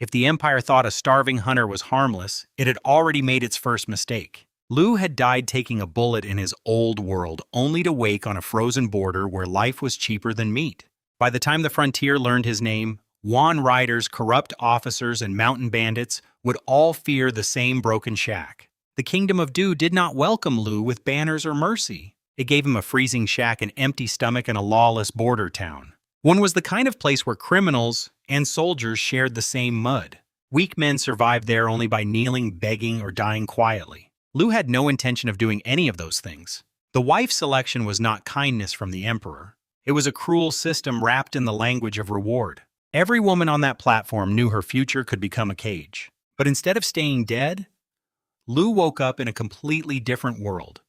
If the Empire thought a starving hunter was harmless, it had already made its first mistake. Lu had died taking a bullet in his old world, only to wake on a frozen border where life was cheaper than meat. By the time the frontier learned his name, Wan riders, corrupt officers, and mountain bandits would all fear the same broken shack. The Kingdom of Du did not welcome Lu with banners or mercy. It gave him a freezing shack, an empty stomach, and a lawless border town. One was the kind of place where criminals and soldiers shared the same mud. Weak men survived there only by kneeling, begging, or dying quietly. Lu had no intention of doing any of those things. The wife selection was not kindness from the emperor. It was a cruel system wrapped in the language of reward. Every woman on that platform knew her future could become a cage. But instead of staying dead, Lu woke up in a completely different world.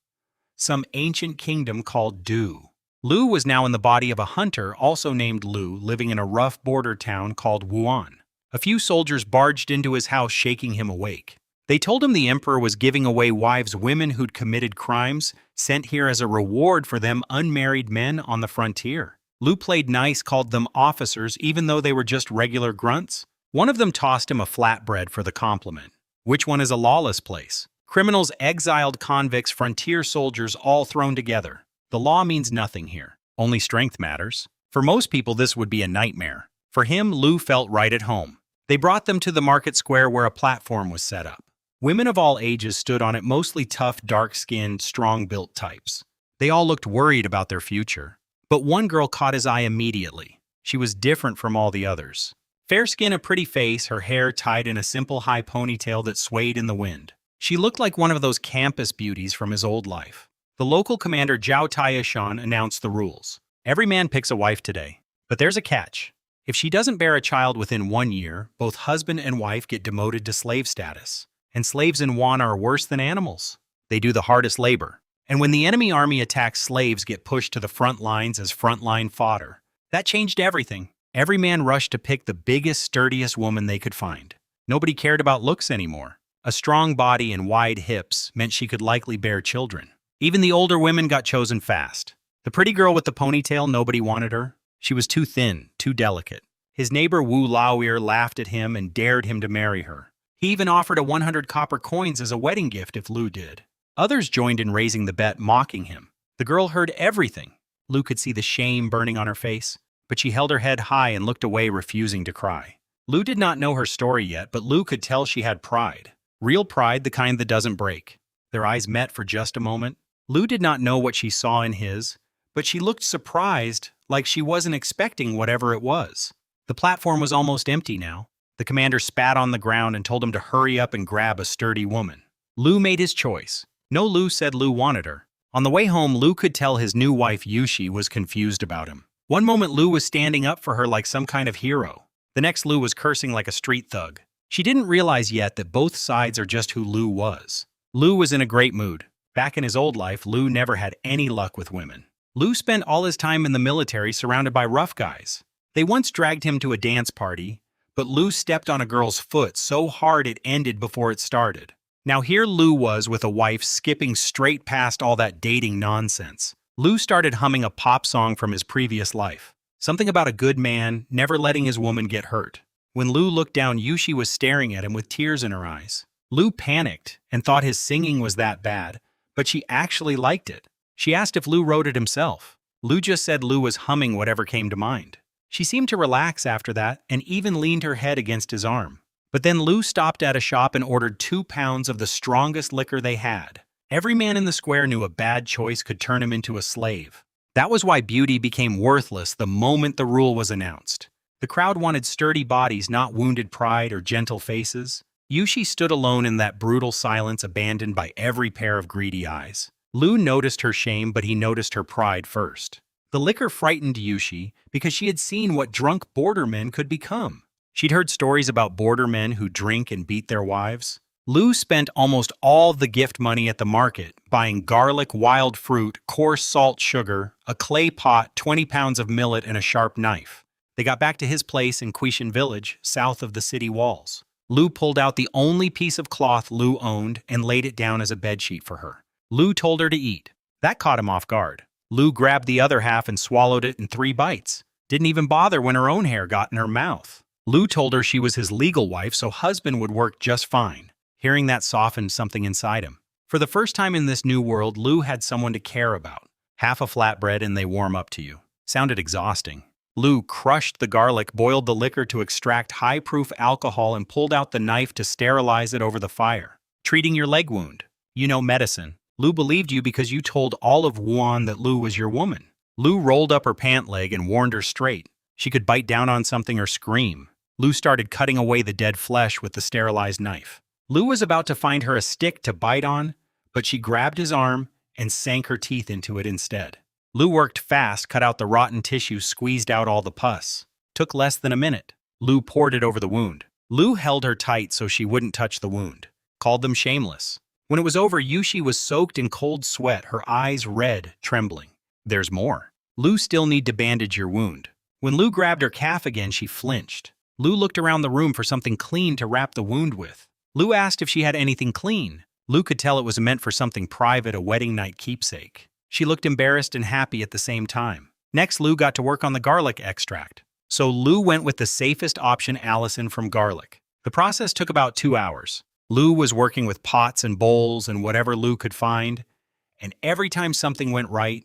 Some ancient kingdom called Du. Lu was now in the body of a hunter also named Lu, living in a rough border town called Wuan. A few soldiers barged into his house, shaking him awake. They told him the emperor was giving away wives, women who'd committed crimes, sent here as a reward for them unmarried men on the frontier. Lu played nice, called them officers, even though they were just regular grunts. One of them tossed him a flatbread for the compliment. Which one is a lawless place? Criminals, exiled convicts, frontier soldiers, all thrown together. The law means nothing here. Only strength matters. For most people, this would be a nightmare. For him, Lu felt right at home. They brought them to the market square where a platform was set up. Women of all ages stood on it, mostly tough, dark-skinned, strong-built types. They all looked worried about their future. But one girl caught his eye immediately. She was different from all the others. Fair skin, a pretty face, her hair tied in a simple high ponytail that swayed in the wind. She looked like one of those campus beauties from his old life. The local commander Zhao Taishan announced the rules. Every man picks a wife today. But there's a catch. If she doesn't bear a child within 1 year, both husband and wife get demoted to slave status. And slaves in Wan are worse than animals. They do the hardest labor. And when the enemy army attacks, slaves get pushed to the front lines as frontline fodder. That changed everything. Every man rushed to pick the biggest, sturdiest woman they could find. Nobody cared about looks anymore. A strong body and wide hips meant she could likely bear children. Even the older women got chosen fast. The pretty girl with the ponytail, nobody wanted her. She was too thin, too delicate. His neighbor Wu Laoir laughed at him and dared him to marry her. He even offered a 100 copper coins as a wedding gift if Lu did. Others joined in raising the bet, mocking him. The girl heard everything. Lu could see the shame burning on her face, but she held her head high and looked away, refusing to cry. Lu did not know her story yet, but Lu could tell she had pride. Real pride, the kind that doesn't break. Their eyes met for just a moment. Lu did not know what she saw in his, but she looked surprised, like she wasn't expecting whatever it was. The platform was almost empty now. The commander spat on the ground and told him to hurry up and grab a sturdy woman. Lu made his choice. No, Lu said Lu wanted her. On the way home, Lu could tell his new wife Yushi was confused about him. One moment Lu was standing up for her like some kind of hero. The next Lu was cursing like a street thug. She didn't realize yet that both sides are just who Lu was. Lu was in a great mood. Back in his old life, Lu never had any luck with women. Lu spent all his time in the military surrounded by rough guys. They once dragged him to a dance party, but Lu stepped on a girl's foot so hard it ended before it started. Now here Lu was with a wife, skipping straight past all that dating nonsense. Lu started humming a pop song from his previous life. Something about a good man never letting his woman get hurt. When Lu looked down, Yushi was staring at him with tears in her eyes. Lu panicked and thought his singing was that bad, but she actually liked it. She asked if Lu wrote it himself. Lu just said Lu was humming whatever came to mind. She seemed to relax after that and even leaned her head against his arm. But then Lu stopped at a shop and ordered 2 pounds of the strongest liquor they had. Every man in the square knew a bad choice could turn him into a slave. That was why beauty became worthless the moment the rule was announced. The crowd wanted sturdy bodies, not wounded pride or gentle faces. Yushi stood alone in that brutal silence, abandoned by every pair of greedy eyes. Lu noticed her shame, but he noticed her pride first. The liquor frightened Yushi because she had seen what drunk bordermen could become. She'd heard stories about bordermen who drink and beat their wives. Lu spent almost all the gift money at the market, buying garlic, wild fruit, coarse salt sugar, a clay pot, 20 pounds of millet, and a sharp knife. They got back to his place in Quishan village, south of the city walls. Lu pulled out the only piece of cloth Lu owned and laid it down as a bedsheet for her. Lu told her to eat. That caught him off guard. Lu grabbed the other half and swallowed it in 3 bites. Didn't even bother when her own hair got in her mouth. Lu told her she was his legal wife, so husband would work just fine. Hearing that softened something inside him. For the first time in this new world, Lu had someone to care about. Half a flatbread and they warm up to you. Sounded exhausting. Lu crushed the garlic, boiled the liquor to extract high-proof alcohol, and pulled out the knife to sterilize it over the fire. Treating your leg wound. You know medicine. Lu believed you because you told all of Wuan that Lu was your woman. Lu rolled up her pant leg and warned her straight. She could bite down on something or scream. Lu started cutting away the dead flesh with the sterilized knife. Lu was about to find her a stick to bite on, but she grabbed his arm and sank her teeth into it instead. Lu worked fast, cut out the rotten tissue, squeezed out all the pus. Took less than a minute. Lu poured it over the wound. Lu held her tight so she wouldn't touch the wound. Called them shameless. When it was over, Yushi was soaked in cold sweat, her eyes red, trembling. There's more. Lu still need to bandage your wound. When Lu grabbed her calf again, she flinched. Lu looked around the room for something clean to wrap the wound with. Lu asked if she had anything clean. Lu could tell it was meant for something private, a wedding night keepsake. She looked embarrassed and happy at the same time. Next, Lu got to work on the garlic extract. So Lu went with the safest option, Allison from garlic. The process took about 2 hours. Lu was working with pots and bowls and whatever Lu could find. And every time something went right,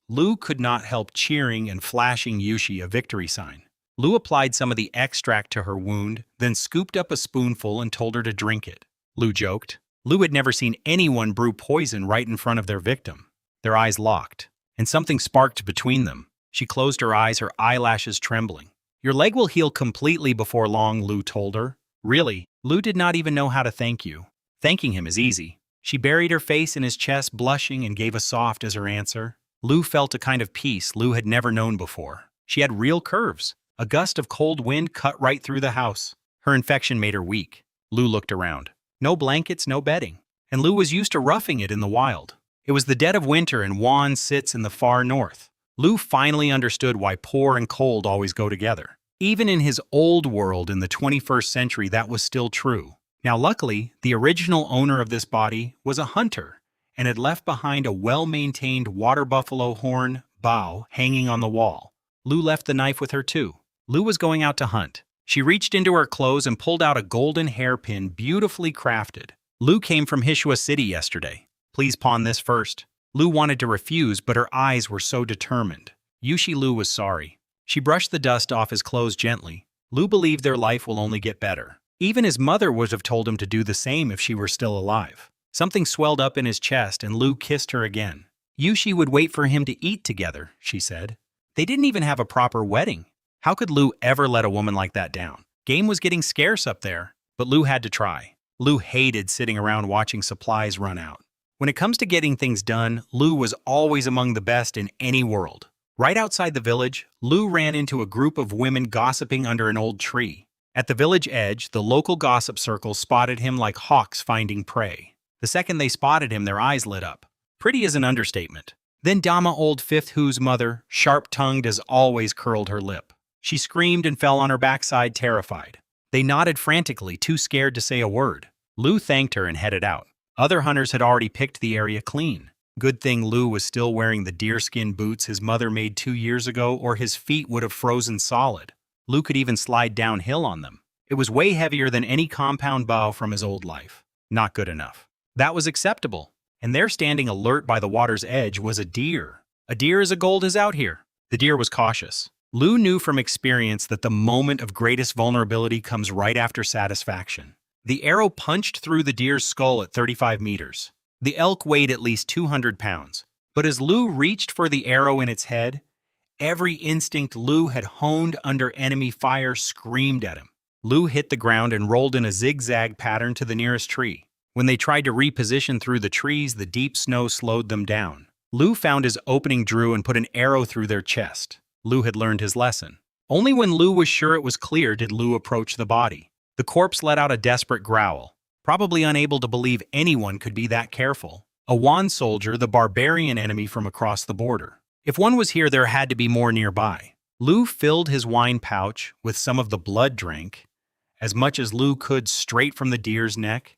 Lu could not help cheering and flashing Yushi a victory sign. Lu applied some of the extract to her wound, then scooped up a spoonful and told her to drink it. Lu joked. Lu had never seen anyone brew poison right in front of their victim. Their eyes locked, and something sparked between them. She closed her eyes, her eyelashes trembling. Your leg will heal completely before long, Lu told her. Really, Lu did not even know how to thank you. Thanking him is easy. She buried her face in his chest, blushing, and gave a soft as her answer. Lu felt a kind of peace Lu had never known before. She had real curves. A gust of cold wind cut right through the house. Her infection made her weak. Lu looked around. No blankets, no bedding. And Lu was used to roughing it in the wild. It was the dead of winter and Wuan sits in the far north. Lu finally understood why poor and cold always go together. Even in his old world in the 21st century, that was still true. Now luckily, the original owner of this body was a hunter and had left behind a well-maintained water buffalo horn bow hanging on the wall. Lu left the knife with her too. Lu was going out to hunt. She reached into her clothes and pulled out a golden hairpin beautifully crafted. Lu came from Hishua City yesterday. Please pawn this first. Lu wanted to refuse, but her eyes were so determined. Yushi Lu was sorry. She brushed the dust off his clothes gently. Lu believed their life will only get better. Even his mother would have told him to do the same if she were still alive. Something swelled up in his chest and Lu kissed her again. Yushi would wait for him to eat together, she said. They didn't even have a proper wedding. How could Lu ever let a woman like that down? Game was getting scarce up there, but Lu had to try. Lu hated sitting around watching supplies run out. When it comes to getting things done, Lu was always among the best in any world. Right outside the village, Lu ran into a group of women gossiping under an old tree. At the village edge, the local gossip circle spotted him like hawks finding prey. The second they spotted him, their eyes lit up. Pretty is an understatement. Then Dama old Fifth Who's mother, sharp-tongued as always, curled her lip. She screamed and fell on her backside, terrified. They nodded frantically, too scared to say a word. Lu thanked her and headed out. Other hunters had already picked the area clean. Good thing Lu was still wearing the deerskin boots his mother made 2 years ago, or his feet would have frozen solid. Lu could even slide downhill on them. It was way heavier than any compound bow from his old life. Not good enough. That was acceptable. And there, standing alert by the water's edge, was a deer. A deer as gold is out here. The deer was cautious. Lu knew from experience that the moment of greatest vulnerability comes right after satisfaction. The arrow punched through the deer's skull at 35 meters. The elk weighed at least 200 pounds. But as Lu reached for the arrow in its head, every instinct Lu had honed under enemy fire screamed at him. Lu hit the ground and rolled in a zigzag pattern to the nearest tree. When they tried to reposition through the trees, the deep snow slowed them down. Lu found his opening drew and put an arrow through their chest. Lu had learned his lesson. Only when Lu was sure it was clear did Lu approach the body. The corpse let out a desperate growl, probably unable to believe anyone could be that careful. A Wan soldier, the barbarian enemy from across the border. If one was here, there had to be more nearby. Lu filled his wine pouch with some of the blood drank, as much as Lu could straight from the deer's neck,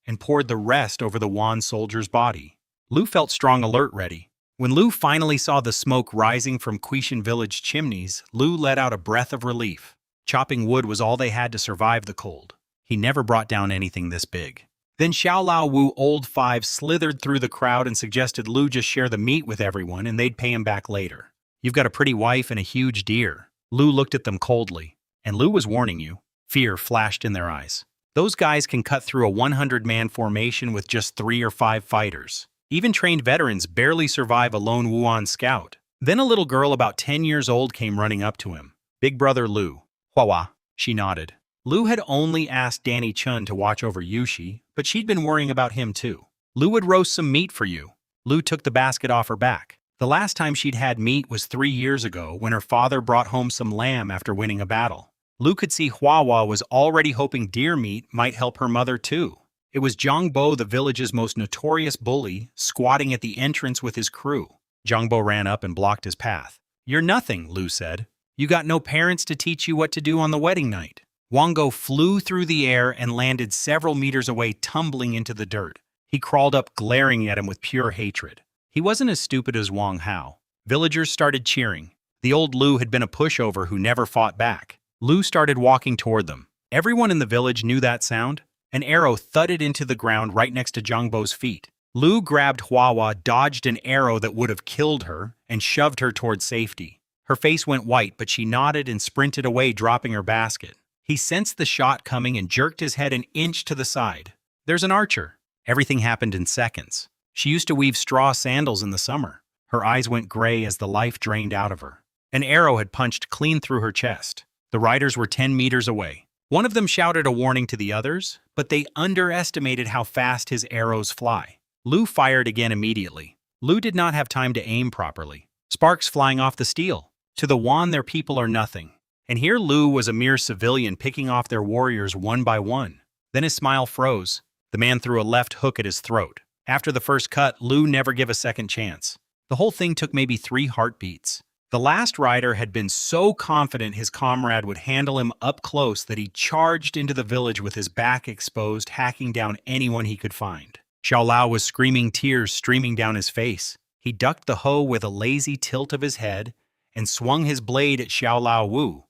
and poured the rest over the Wan soldier's body. Lu felt strong, alert, ready. When Lu finally saw the smoke rising from Quishan village chimneys, Lu let out a breath of relief. Chopping wood was all they had to survive the cold. He never brought down anything this big. Then Xiao Lao Wu Old Five slithered through the crowd and suggested Lu just share the meat with everyone and they'd pay him back later. You've got a pretty wife and a huge deer. Lu looked at them coldly. And Lu was warning you. Fear flashed in their eyes. Those guys can cut through a 100-man formation with just 3 or 5 fighters. Even trained veterans barely survive a lone Wuan scout. Then a little girl about 10 years old came running up to him. Big brother Lu. Hua. She nodded. Lu had only asked Danny Chun to watch over Yushi, but she'd been worrying about him too. Lu would roast some meat for you. Lu took the basket off her back. The last time she'd had meat was 3 years ago when her father brought home some lamb after winning a battle. Lu could see Hua was already hoping deer meat might help her mother too. It was Zhangbo, the village's most notorious bully, squatting at the entrance with his crew. Zhangbo ran up and blocked his path. You're nothing, Lu said. You got no parents to teach you what to do on the wedding night. Wango flew through the air and landed several meters away, tumbling into the dirt. He crawled up, glaring at him with pure hatred. He wasn't as stupid as Wang Hao. Villagers started cheering. The old Lu had been a pushover who never fought back. Lu started walking toward them. Everyone in the village knew that sound. An arrow thudded into the ground right next to Zhangbo's feet. Lu grabbed Hua, dodged an arrow that would have killed her, and shoved her toward safety. Her face went white, but she nodded and sprinted away, dropping her basket. He sensed the shot coming and jerked his head an inch to the side. There's an archer. Everything happened in seconds. She used to weave straw sandals in the summer. Her eyes went gray as the life drained out of her. An arrow had punched clean through her chest. The riders were 10 meters away. One of them shouted a warning to the others, but they underestimated how fast his arrows fly. Lu fired again immediately. Lu did not have time to aim properly. Sparks flying off the steel. To the Wan, their people are nothing. And here Lu was a mere civilian picking off their warriors one by one. Then his smile froze. The man threw a left hook at his throat. After the first cut, Lu never gave a second chance. The whole thing took maybe 3 heartbeats. The last rider had been so confident his comrade would handle him up close that he charged into the village with his back exposed, hacking down anyone he could find. Xiao Lao was screaming, tears streaming down his face. He ducked the hoe with a lazy tilt of his head and swung his blade at Xiao Lao Wu.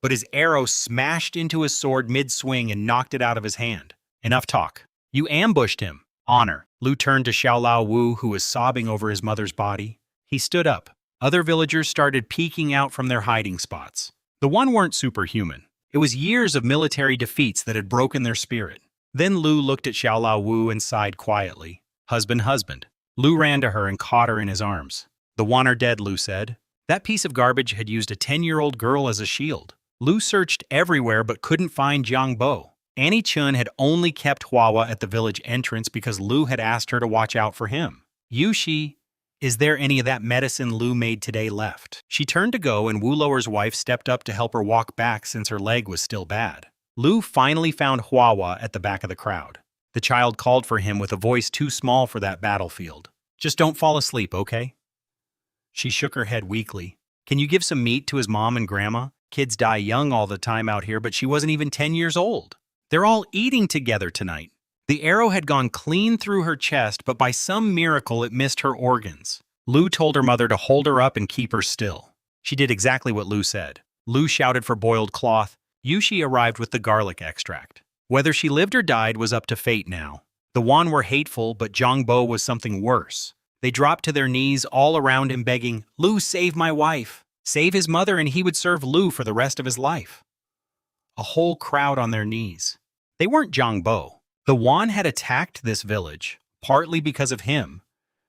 But his arrow smashed into his sword mid-swing and knocked it out of his hand. Enough talk. You ambushed him. Honor. Lu turned to Xiao Lao Wu, who was sobbing over his mother's body. He stood up. Other villagers started peeking out from their hiding spots. The one weren't superhuman. It was years of military defeats that had broken their spirit. Then Lu looked at Xiao Lao Wu and sighed quietly. Husband, husband. Lu ran to her and caught her in his arms. The Wan are dead, Lu said. That piece of garbage had used a 10-year-old girl as a shield. Lu searched everywhere but couldn't find Jiang Bo. Annie Chun had only kept Hua at the village entrance because Lu had asked her to watch out for him. Yushi, is there any of that medicine Lu made today left? She turned to go and Wu Lower's wife stepped up to help her walk back since her leg was still bad. Lu finally found Hua at the back of the crowd. The child called for him with a voice too small for that battlefield. Just don't fall asleep, okay? She shook her head weakly. Can you give some meat to his mom and grandma? Kids die young all the time out here, but she wasn't even 10 years old. They're all eating together tonight. The arrow had gone clean through her chest, but by some miracle it missed her organs. Lu told her mother to hold her up and keep her still. She did exactly what Lu said. Lu shouted for boiled cloth. Yushi arrived with the garlic extract. Whether she lived or died was up to fate now. The Wan were hateful, but Zhangbo was something worse. They dropped to their knees all around him begging, Lu, save my wife. Save his mother and he would serve Lu for the rest of his life. A whole crowd on their knees. They weren't Zhangbo. The Wan had attacked this village, partly because of him,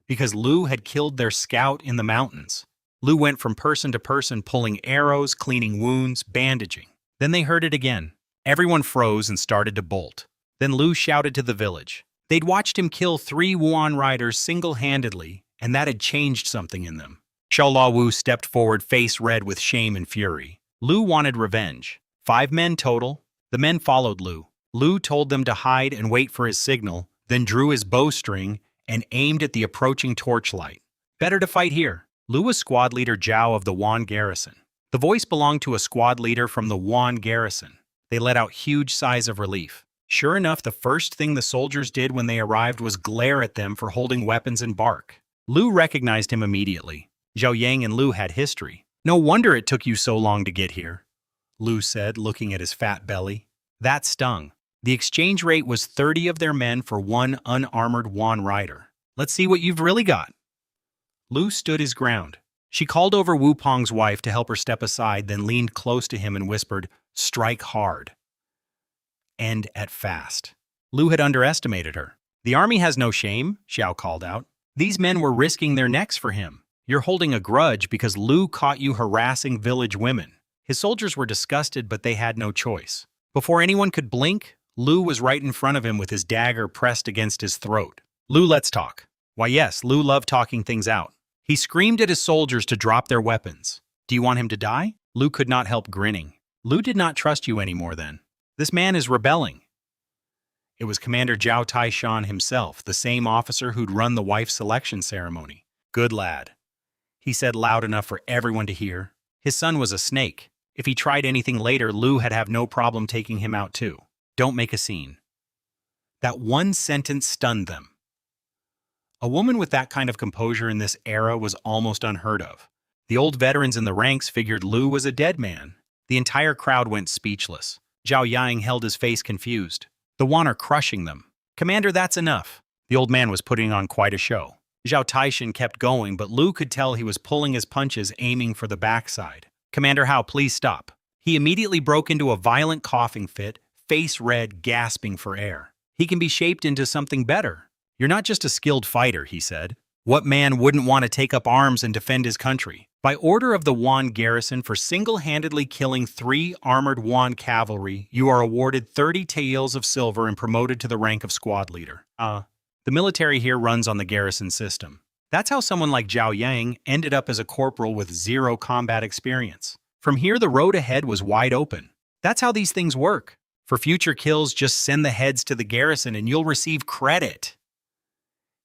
because Lu had killed their scout in the mountains. Lu went from person to person pulling arrows, cleaning wounds, bandaging. Then they heard it again. Everyone froze and started to bolt. Then Lu shouted to the village. They'd watched him kill 3 Wuan riders single-handedly, and that had changed something in them. Xiao Lao Wu stepped forward, face red with shame and fury. Lu wanted revenge. 5 men total. The men followed Lu. Lu told them to hide and wait for his signal, then drew his bowstring and aimed at the approaching torchlight. Better to fight here. Lu was squad leader Zhao of the Wan garrison. The voice belonged to a squad leader from the Wan garrison. They let out huge sighs of relief. Sure enough, the first thing the soldiers did when they arrived was glare at them for holding weapons and bark. Lu recognized him immediately. Zhao Yang and Lu had history. No wonder it took you so long to get here. Lu said, looking at his fat belly. That stung. The exchange rate was 30 of their men for one unarmored Wan rider. Let's see what you've really got. Lu stood his ground. She called over Wu Pong's wife to help her step aside, then leaned close to him and whispered, "Strike hard. End at fast." Lu had underestimated her. "The army has no shame," Xiao called out. "These men were risking their necks for him. You're holding a grudge because Lu caught you harassing village women." His soldiers were disgusted, but they had no choice. Before anyone could blink, Lu was right in front of him with his dagger pressed against his throat. "Lu, let's talk." Why yes, Lu loved talking things out. He screamed at his soldiers to drop their weapons. "Do you want him to die?" Lu could not help grinning. "Lu did not trust you anymore then. This man is rebelling." It was Commander Zhao Taishan himself, the same officer who'd run the wife selection ceremony. "Good lad," he said loud enough for everyone to hear. His son was a snake. If he tried anything later, Lu had have no problem taking him out too. "Don't make a scene." That one sentence stunned them. A woman with that kind of composure in this era was almost unheard of. The old veterans in the ranks figured Lu was a dead man. The entire crowd went speechless. Zhao Yang held his face confused. "The Wan are crushing them." "Commander, that's enough." The old man was putting on quite a show. Zhao Taishan kept going, but Lu could tell he was pulling his punches, aiming for the backside. "Commander Hao, please stop." He immediately broke into a violent coughing fit, face red, gasping for air. "He can be shaped into something better. You're not just a skilled fighter," he said. "What man wouldn't want to take up arms and defend his country?" By order of the Wan garrison for single-handedly killing 3 armored Wan cavalry, you are awarded 30 taels of silver and promoted to the rank of squad leader. The military here runs on the garrison system. That's how someone like Zhao Yang ended up as a corporal with 0 combat experience. From here, the road ahead was wide open. That's how these things work. For future kills, just send the heads to the garrison and you'll receive credit.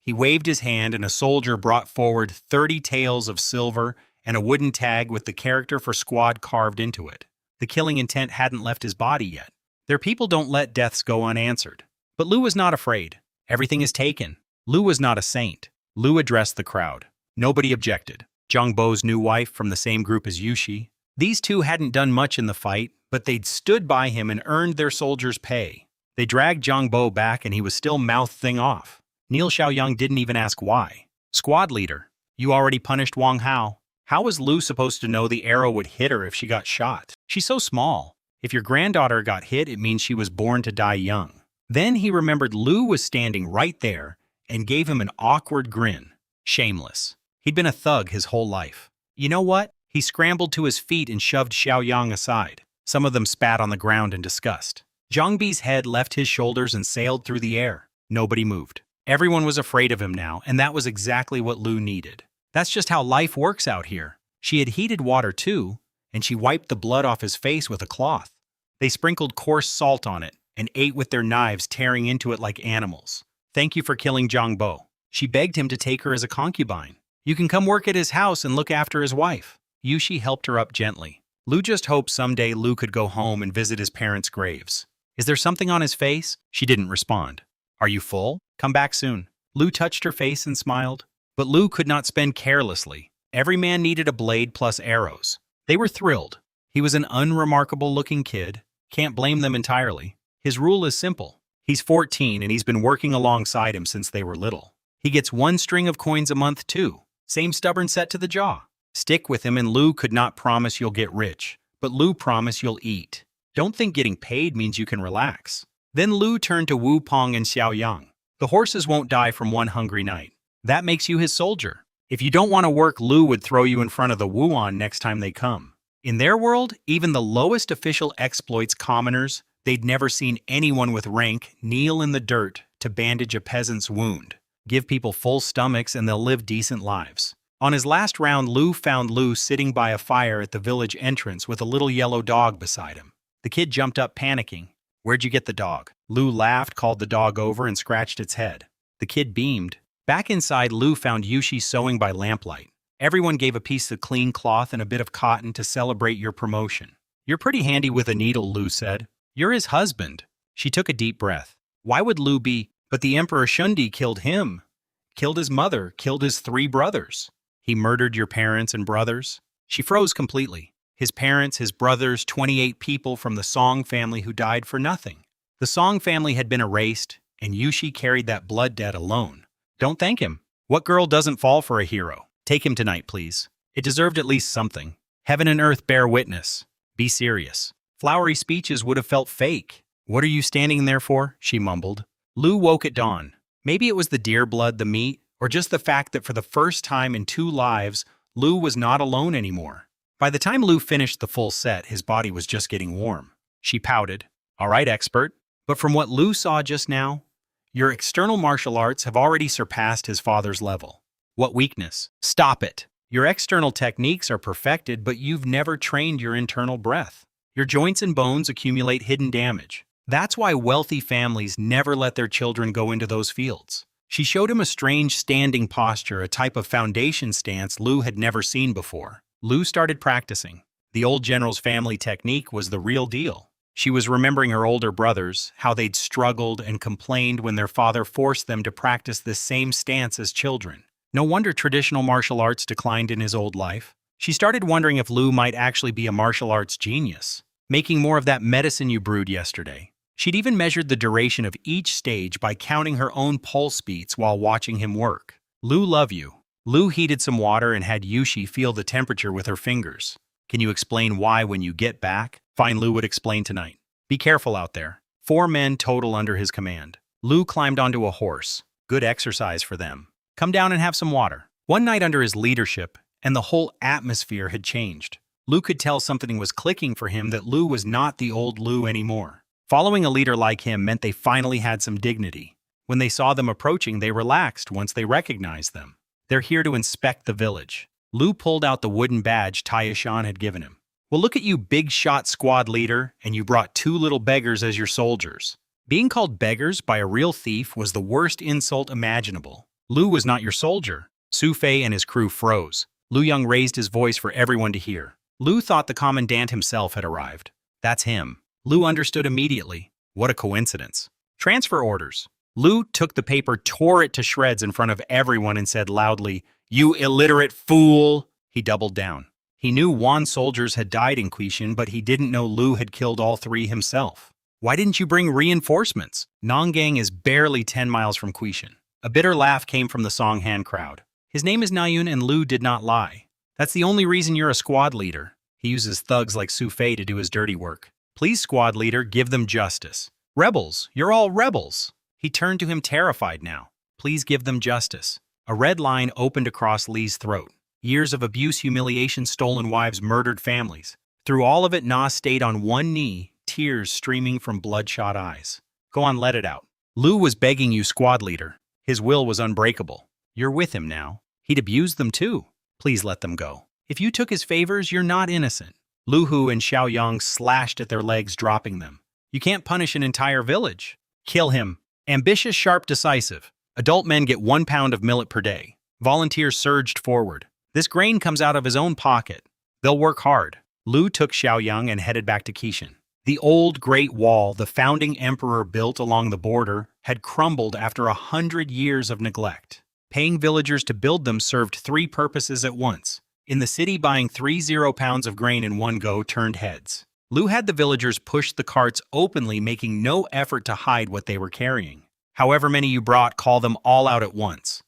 He waved his hand and a soldier brought forward 30 taels of silver and a wooden tag with the character for squad carved into it. The killing intent hadn't left his body yet. Their people don't let deaths go unanswered. But Lu was not afraid. "Everything is taken." Lu was not a saint. Lu addressed the crowd. Nobody objected. Zhang Bo's new wife from the same group as Yushi. These two hadn't done much in the fight, but they'd stood by him and earned their soldiers' pay. They dragged Zhang Bo back and he was still mouth-thing off. Neil Xiaoyang didn't even ask why. "Squad leader, you already punished Wang Hao. How was Lu supposed to know the arrow would hit her if she got shot? She's so small. If your granddaughter got hit, it means she was born to die young." Then he remembered Lu was standing right there and gave him an awkward grin. Shameless. He'd been a thug his whole life. "You know what?" He scrambled to his feet and shoved Xiaoyang aside. Some of them spat on the ground in disgust. Zhang Bi's head left his shoulders and sailed through the air. Nobody moved. Everyone was afraid of him now, and that was exactly what Lu needed. That's just how life works out here. She had heated water too, and she wiped the blood off his face with a cloth. They sprinkled coarse salt on it and ate with their knives, tearing into it like animals. "Thank you for killing Zhang Bo." She begged him to take her as a concubine. "You can come work at his house and look after his wife." Yushi helped her up gently. Lu just hoped someday Lu could go home and visit his parents' graves. "Is there something on his face?" She didn't respond. "Are you full? Come back soon." Lu touched her face and smiled. But Lu could not spend carelessly. Every man needed a blade plus arrows. They were thrilled. He was an unremarkable-looking kid. Can't blame them entirely. His rule is simple. He's 14 and he's been working alongside him since they were little. He gets 1 string of coins a month too. Same stubborn set to the jaw. Stick with him and Lu could not promise you'll get rich, but Lu promised you'll eat. Don't think getting paid means you can relax. Then Lu turned to Wu Pong and Xiaoyang. "The horses won't die from one hungry night. That makes you his soldier. If you don't want to work, Lu would throw you in front of the Wuan next time they come." In their world, even the lowest official exploits commoners. They'd never seen anyone with rank kneel in the dirt to bandage a peasant's wound. Give people full stomachs and they'll live decent lives. On his last round, Lu found Lu sitting by a fire at the village entrance with a little yellow dog beside him. The kid jumped up panicking. "Where'd you get the dog?" Lu laughed, called the dog over, and scratched its head. The kid beamed. Back inside, Lu found Yushi sewing by lamplight. Everyone gave a piece of clean cloth and a bit of cotton to celebrate your promotion. "You're pretty handy with a needle," Lu said. "You're his husband." She took a deep breath. Why would Lu be? But the Emperor Shundi killed him. Killed his mother, killed his 3 brothers. He murdered your parents and brothers? She froze completely. His parents, his brothers, 28 people from the Song family who died for nothing. The Song family had been erased, and Yushi carried that blood debt alone. Don't thank him. What girl doesn't fall for a hero? Take him tonight, please. It deserved at least something. Heaven and earth bear witness. Be serious. Flowery speeches would have felt fake. What are you standing there for? She mumbled. Lu woke at dawn. Maybe it was the deer blood, the meat, or just the fact that for the first time in 2 lives, Lu was not alone anymore. By the time Lu finished the full set, his body was just getting warm. She pouted. All right, expert. But from what Lu saw just now, your external martial arts have already surpassed his father's level. What weakness? Stop it. Your external techniques are perfected, but you've never trained your internal breath. Your joints and bones accumulate hidden damage. That's why wealthy families never let their children go into those fields. She showed him a strange standing posture, a type of foundation stance Lu had never seen before. Lu started practicing. The old general's family technique was the real deal. She was remembering her older brothers, how they'd struggled and complained when their father forced them to practice this same stance as children. No wonder traditional martial arts declined in his old life. She started wondering if Lu might actually be a martial arts genius, making more of that medicine you brewed yesterday. She'd even measured the duration of each stage by counting her own pulse beats while watching him work. Lu, love you. Lu heated some water and had Yushi feel the temperature with her fingers. Can you explain why when you get back? Fine, Lu would explain tonight. Be careful out there. 4 men total under his command. Lu climbed onto a horse. Good exercise for them. Come down and have some water. One night under his leadership, and the whole atmosphere had changed. Lu could tell something was clicking for him, that Lu was not the old Lu anymore. Following a leader like him meant they finally had some dignity. When they saw them approaching, they relaxed once they recognized them. They're here to inspect the village. Lu pulled out the wooden badge Taishan had given him. Well, look at you, big shot squad leader, and you brought 2 little beggars as your soldiers. Being called beggars by a real thief was the worst insult imaginable. Lu was not your soldier. Su Fei and his crew froze. Lu Yong raised his voice for everyone to hear. Lu thought the commandant himself had arrived. That's him. Lu understood immediately. What a coincidence. Transfer orders. Lu took the paper, tore it to shreds in front of everyone and said loudly, "You illiterate fool!" He doubled down. He knew Wan soldiers had died in Quishan, but he didn't know Lu had killed all 3 himself. Why didn't you bring reinforcements? Nonggang is barely 10 miles from Quishan. A bitter laugh came from the Songhan crowd. His name is Nayun, and Lu did not lie. That's the only reason you're a squad leader. He uses thugs like Su Fei to do his dirty work. Please, squad leader, give them justice. Rebels, you're all rebels. He turned to him terrified now. Please give them justice. A red line opened across Li's throat. Years of abuse, humiliation, stolen wives, murdered families. Through all of it, Na stayed on one knee, tears streaming from bloodshot eyes. Go on, let it out. Lu was begging you, squad leader. His will was unbreakable. You're with him now. He'd abused them too. Please let them go. If you took his favors, you're not innocent. Lu Hu and Xiao Yang slashed at their legs, dropping them. You can't punish an entire village. Kill him. Ambitious, sharp, decisive. Adult men get 1 pound of millet per day. Volunteers surged forward. This grain comes out of his own pocket. They'll work hard. Lu took Xiao Yang and headed back to Qishan. The old Great Wall the founding emperor built along the border had crumbled after 100 years of neglect. Paying villagers to build them served 3 purposes at once. In the city, buying 30 pounds of grain in one go turned heads. Lu had the villagers push the carts openly, making no effort to hide what they were carrying. However many you brought, call them all out at once.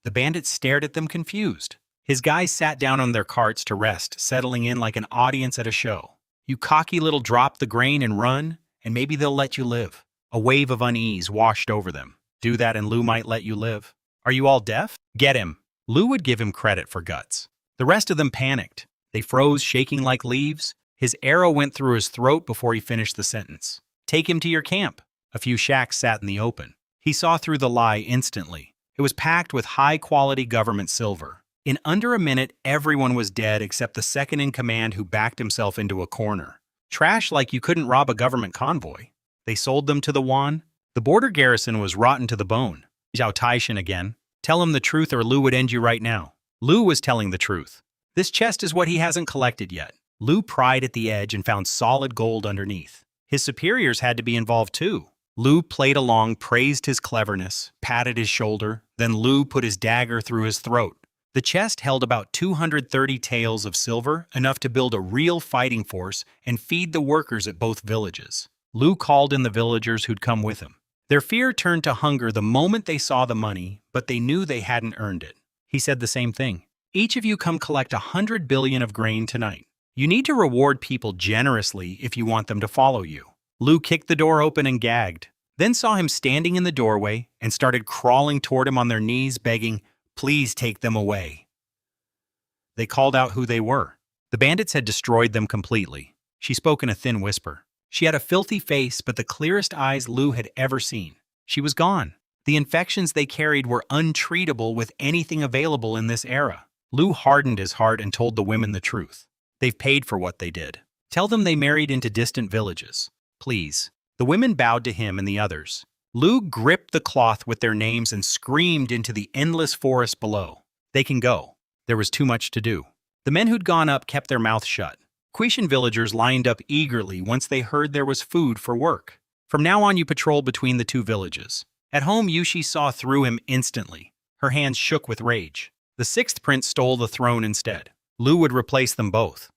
The bandits stared at them confused. His guys sat down on their carts to rest, settling in like an audience at a show. You cocky little drop the grain and run, and maybe they'll let you live. A wave of unease washed over them. Do that and Lu might let you live. Are you all deaf? Get him. Lu would give him credit for guts. The rest of them panicked. They froze, shaking like leaves. His arrow went through his throat before he finished the sentence. Take him to your camp. A few shacks sat in the open. He saw through the lie instantly. It was packed with high-quality government silver. In under a minute, everyone was dead except the second-in-command who backed himself into a corner. Trash like you couldn't rob a government convoy. They sold them to the Wan. The border garrison was rotten to the bone. Zhao Taishan again. Tell him the truth or Lu would end you right now. Lu was telling the truth. This chest is what he hasn't collected yet. Lu pried at the edge and found solid gold underneath. His superiors had to be involved too. Lu played along, praised his cleverness, patted his shoulder. Then Lu put his dagger through his throat. The chest held about 230 taels of silver, enough to build a real fighting force and feed the workers at both villages. Lu called in the villagers who'd come with him. Their fear turned to hunger the moment they saw the money, but they knew they hadn't earned it. He said the same thing. Each of you come collect 100 billion of grain tonight. You need to reward people generously if you want them to follow you. Lu kicked the door open and gagged, then saw him standing in the doorway and started crawling toward him on their knees, begging, "Please take them away." They called out who they were. The bandits had destroyed them completely. She spoke in a thin whisper. She had a filthy face, but the clearest eyes Lu had ever seen. She was gone. The infections they carried were untreatable with anything available in this era. Lu hardened his heart and told the women the truth. They've paid for what they did. Tell them they married into distant villages. Please. The women bowed to him and the others. Lu gripped the cloth with their names and screamed into the endless forest below. They can go. There was too much to do. The men who'd gone up kept their mouths shut. Quishan villagers lined up eagerly once they heard there was food for work. From now on, you patrol between the two villages. At home, Yushi saw through him instantly. Her hands shook with rage. The sixth prince stole the throne instead. Lu would replace them both.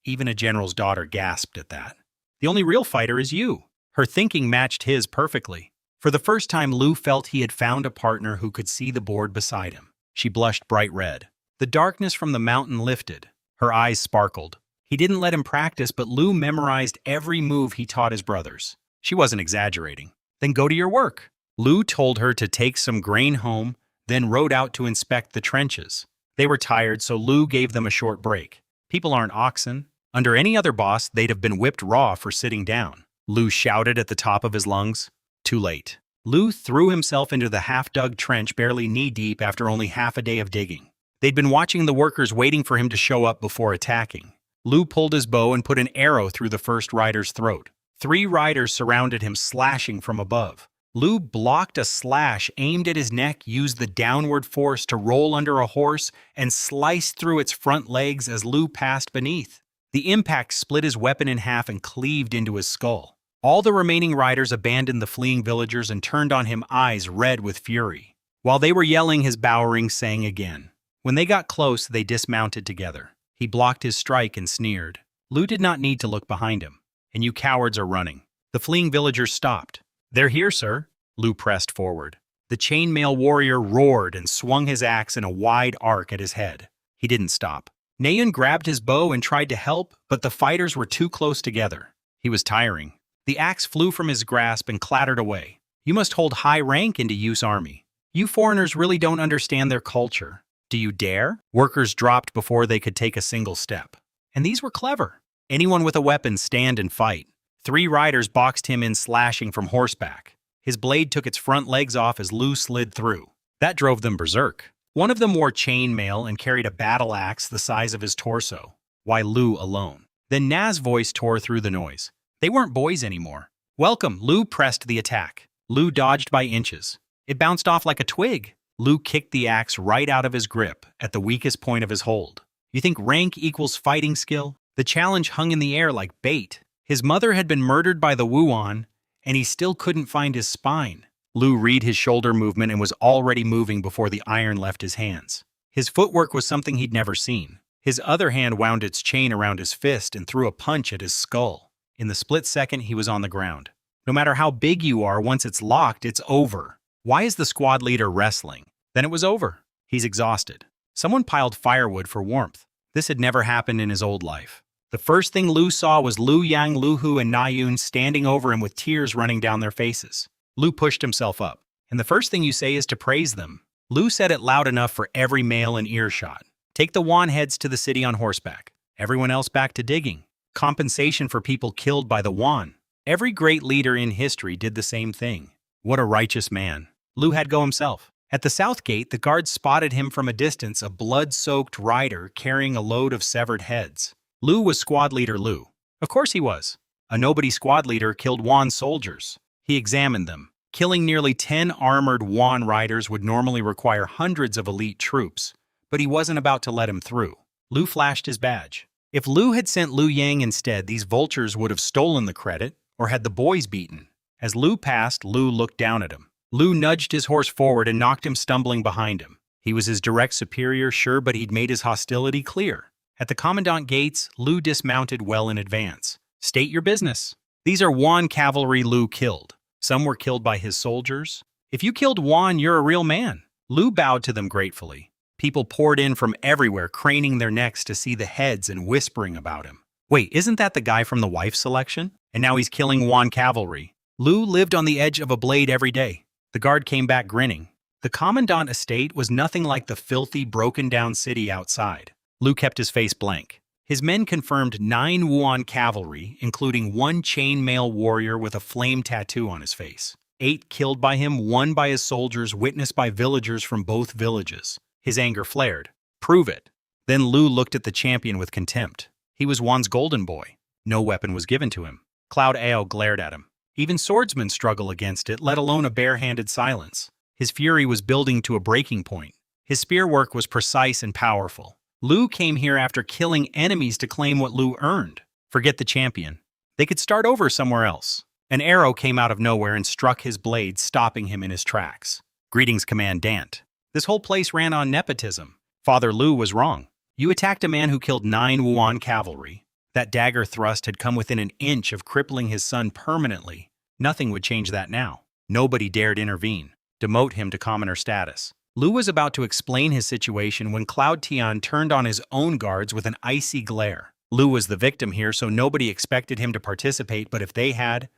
Even a general's daughter gasped at that. The only real fighter is you. Her thinking matched his perfectly. For the first time, Lu felt he had found a partner who could see the board beside him. She blushed bright red. The darkness from the mountain lifted. Her eyes sparkled. He didn't let him practice, but Lu memorized every move he taught his brothers. She wasn't exaggerating. Then go to your work. Lu told her to take some grain home, then rode out to inspect the trenches. They were tired, so Lu gave them a short break. People aren't oxen. Under any other boss, they'd have been whipped raw for sitting down. Lu shouted at the top of his lungs. Too late. Lu threw himself into the half-dug trench barely knee-deep after only half a day of digging. They'd been watching the workers waiting for him to show up before attacking. Lu pulled his bow and put an arrow through the first rider's throat. 3 riders surrounded him, slashing from above. Lu blocked a slash aimed at his neck, used the downward force to roll under a horse, and sliced through its front legs as Lu passed beneath. The impact split his weapon in half and cleaved into his skull. All the remaining riders abandoned the fleeing villagers and turned on him, eyes red with fury. While they were yelling, his bowering sang again. When they got close, they dismounted together. He blocked his strike and sneered. Lu did not need to look behind him. And you cowards are running. The fleeing villagers stopped. They're here, sir. Lu pressed forward. The chainmail warrior roared and swung his axe in a wide arc at his head. He didn't stop. Nayun grabbed his bow and tried to help, but the fighters were too close together. He was tiring. The axe flew from his grasp and clattered away. You must hold high rank into Yu's army. You foreigners really don't understand their culture. Do you dare? Workers dropped before they could take a single step. And these were clever. Anyone with a weapon, stand and fight. 3 riders boxed him in, slashing from horseback. His blade took its front legs off as Lu slid through. That drove them berserk. One of them wore chainmail and carried a battle axe the size of his torso, while Lu alone. Then Na's voice tore through the noise. They weren't boys anymore. Welcome. Lu pressed the attack. Lu dodged by inches. It bounced off like a twig. Lu kicked the axe right out of his grip at the weakest point of his hold. You think rank equals fighting skill? The challenge hung in the air like bait. His mother had been murdered by the Wuan, and he still couldn't find his spine. Lu read his shoulder movement and was already moving before the iron left his hands. His footwork was something he'd never seen. His other hand wound its chain around his fist and threw a punch at his skull. In the split second, he was on the ground. No matter how big you are, once it's locked, it's over. Why is the squad leader wrestling? Then it was over. He's exhausted. Someone piled firewood for warmth. This had never happened in his old life. The first thing Lu saw was Lu Yang, Lu Hu, and Nayun standing over him with tears running down their faces. Lu pushed himself up. And the first thing you say is to praise them. Lu said it loud enough for every male in earshot. Take the Wan heads to the city on horseback. Everyone else back to digging. Compensation for people killed by the Wan. Every great leader in history did the same thing. What a righteous man. Lu had go himself. At the south gate, the guards spotted him from a distance, a blood-soaked rider carrying a load of severed heads. Lu was squad leader Lu. Of course he was. A nobody squad leader killed Wan soldiers. He examined them. Killing nearly 10 armored Wan riders would normally require hundreds of elite troops, but he wasn't about to let him through. Lu flashed his badge. If Lu had sent Lu Yang instead, these vultures would have stolen the credit or had the boys beaten. As Lu passed, Lu looked down at him. Lu nudged his horse forward and knocked him stumbling behind him. He was his direct superior, sure, but he'd made his hostility clear. At the commandant gates, Lu dismounted well in advance. State your business. These are Yuan cavalry Lu killed. Some were killed by his soldiers. If you killed Yuan, you're a real man. Lu bowed to them gratefully. People poured in from everywhere, craning their necks to see the heads and whispering about him. Wait, isn't that the guy from the wife selection? And now he's killing Yuan cavalry. Lu lived on the edge of a blade every day. The guard came back grinning. The commandant estate was nothing like the filthy, broken-down city outside. Lu kept his face blank. His men confirmed 9 Yuan cavalry, including 1 chainmail warrior with a flame tattoo on his face. 8 killed by him, 1 by his soldiers, witnessed by villagers from both villages. His anger flared. Prove it. Then Lu looked at the champion with contempt. He was Yuan's golden boy. No weapon was given to him. Cloud Ao glared at him. Even swordsmen struggle against it, let alone a bare-handed silence. His fury was building to a breaking point. His spear work was precise and powerful. Lu came here after killing enemies to claim what Lu earned. Forget the champion. They could start over somewhere else. An arrow came out of nowhere and struck his blade, stopping him in his tracks. Greetings, Commandant. This whole place ran on nepotism. Father Lu was wrong. You attacked a man who killed 9 Yuan cavalry. That dagger thrust had come within an inch of crippling his son permanently. Nothing would change that now. Nobody dared intervene. Demote him to commoner status. Lu was about to explain his situation when Cloud Tian turned on his own guards with an icy glare. Lu was the victim here, so nobody expected him to participate, but if they had,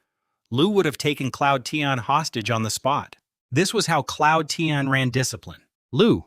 Lu would have taken Cloud Tian hostage on the spot. This was how Cloud Tian ran discipline. Lu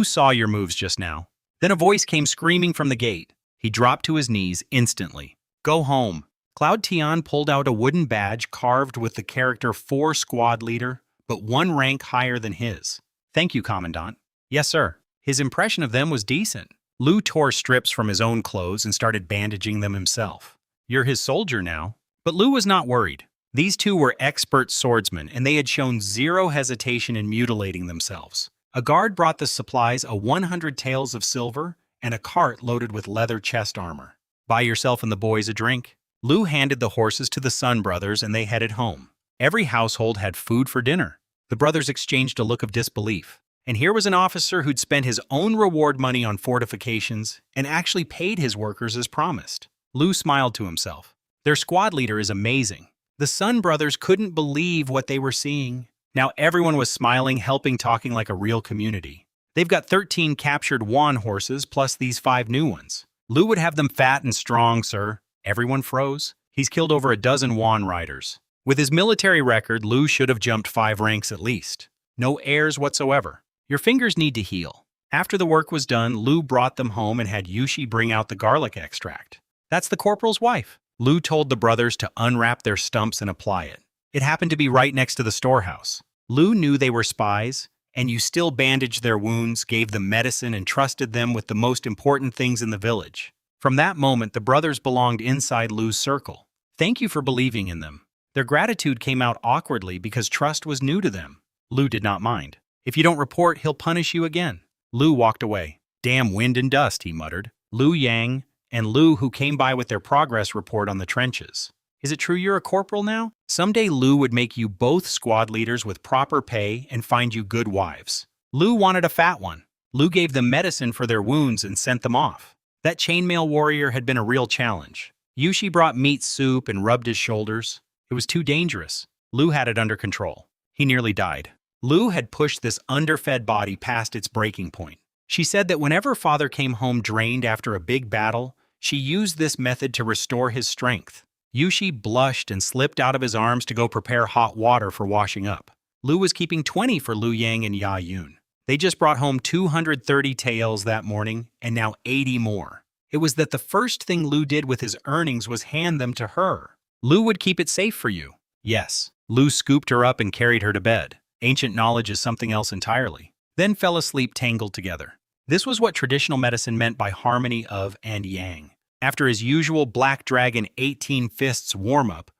saw your moves just now. Then a voice came screaming from the gate. He dropped to his knees instantly. Go home. Cloud Tian pulled out a wooden badge carved with the character 4 squad leader, but 1 rank higher than his. Thank you, Commandant. Yes, sir. His impression of them was decent. Lu tore strips from his own clothes and started bandaging them himself. You're his soldier now. But Lu was not worried. These 2 were expert swordsmen, and they had shown zero hesitation in mutilating themselves. A guard brought the supplies, 100 taels of silver, and a cart loaded with leather chest armor. Buy yourself and the boys a drink. Lu handed the horses to the Sun brothers, and they headed home. Every household had food for dinner. The brothers exchanged a look of disbelief. And here was an officer who'd spent his own reward money on fortifications and actually paid his workers as promised. Lu smiled to himself. Their squad leader is amazing. The Sun brothers couldn't believe what they were seeing. Now everyone was smiling, helping, talking like a real community. They've got 13 captured Yuan horses plus these 5 new ones. Lu would have them fat and strong, sir. Everyone froze. He's killed over a dozen Yuan riders. With his military record, Lu should have jumped 5 ranks at least. No airs whatsoever. Your fingers need to heal. After the work was done, Lu brought them home and had Yushi bring out the garlic extract. That's the corporal's wife. Lu told the brothers to unwrap their stumps and apply it. It happened to be right next to the storehouse. Lu knew they were spies, and you still bandaged their wounds, gave them medicine, and trusted them with the most important things in the village. From that moment, the brothers belonged inside Lu's circle. Thank you for believing in them. Their gratitude came out awkwardly because trust was new to them. Lu did not mind. If you don't report, he'll punish you again. Lu walked away. Damn wind and dust, he muttered. Lu Yang and Lu, who came by with their progress report on the trenches. Is it true you're a corporal now? Someday Lu would make you both squad leaders with proper pay and find you good wives. Lu wanted a fat one. Lu gave them medicine for their wounds and sent them off. That chainmail warrior had been a real challenge. Yushi brought meat soup and rubbed his shoulders. It was too dangerous. Lu had it under control. He nearly died. Lu had pushed this underfed body past its breaking point. She said that whenever father came home drained after a big battle, she used this method to restore his strength. Yushi blushed and slipped out of his arms to go prepare hot water for washing up. Lu was keeping 20 for Lu Yang and Ya Yun. They just brought home 230 taels that morning, and now 80 more. It was that the first thing Lu did with his earnings was hand them to her. Lu would keep it safe for you. Yes. Lu scooped her up and carried her to bed. Ancient knowledge is something else entirely. Then fell asleep tangled together. This was what traditional medicine meant by harmony of and yang. After his usual Black Dragon 18 fists warm-up,